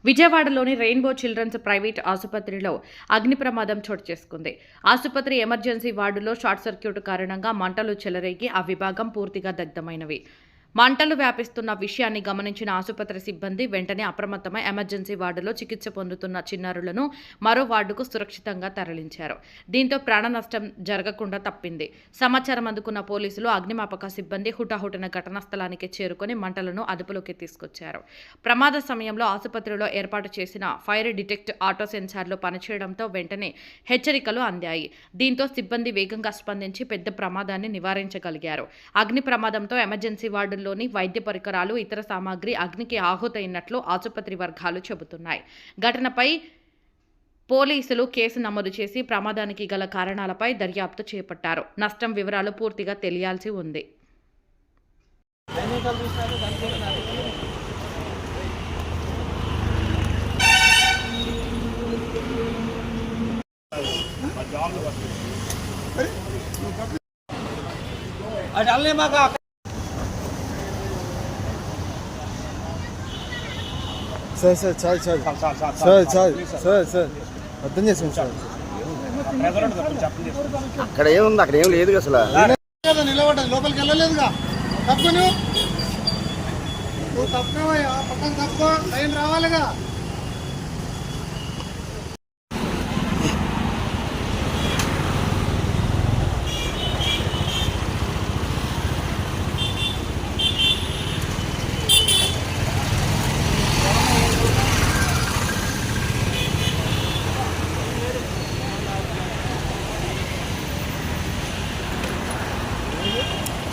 విజయవాడలోని rainbow children's private ఆసుపత్రిలో అగ్ని ప్రమాదం చోటు చేసుకుంది. ఆసుపత్రి ఎమర్జెన్సీ వార్డులో షార్ట్ సర్క్యూట్ కారణంగా మంటలు చెలరేగి ఆ విభాగం పూర్తిగా దగ్ధమైనవి. మంటలు వ్యాపిస్తున్న విషయాన్ని గమనించిన ఆసుపత్రి సిబ్బంది వెంటనే అప్రమత్తమై ఎమర్జెన్సీ వార్డులో చికిత్స పొందుతున్న చిన్నారులను మరో వార్డుకు సురక్షితంగా తరలించారు. దీంతో ప్రాణ నష్టం జరగకుండా తప్పింది. సమాచారం అందుకున్న పోలీసులు, అగ్నిమాపక సిబ్బంది హుటాహుటిన ఘటనా స్థలానికి చేరుకొని మంటలను అదుపులోకి తీసుకొచ్చారు. ప్రమాద సమయంలో ఆసుపత్రిలో ఏర్పాటు చేసిన ఫైర్ డిటెక్ట్ ఆటో సెన్సార్లు పనిచేయడంతో వెంటనే హెచ్చరికలు అందాయి. దీంతో సిబ్బంది వేగంగా స్పందించి పెద్ద ప్రమాదాన్ని నివారించగలిగారు. అగ్ని ప్రమాదంతో ఎమర్జెన్సీ వార్డులో వైద్య పరికరాలు, ఇతర సామాగ్రి అగ్నికి ఆహుతైనట్లు ఆసుపత్రి వర్గాలు చెబుతున్నాయి. ఘటనపై పోలీసులు కేసు నమోదు చేసి ప్రమాదానికి గల కారణాలపై దర్యాప్తు చేపట్టారు. నష్టం వివరాలు పూర్తిగా తెలియాల్సి ఉంది. సార్ అర్థం చేసుకోండి సార్. అక్కడ ఏముంది? అక్కడ ఏం లేదు అసలు. నిలబడ్డా లోపలికి వెళ్ళలేదుగా. తప్పు నువ్వు తప్పవయ్యా, పక్కన తప్పు లైన్ రావాలిగా.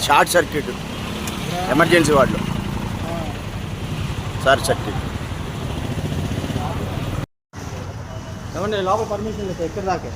షార్ట్ సర్క్యూట్ ఎమర్జెన్సీ వార్డులో షార్ట్ సర్క్యూట్. ఏమండి లోపల పర్మిషన్ లేదు ఎక్కడ దాకా.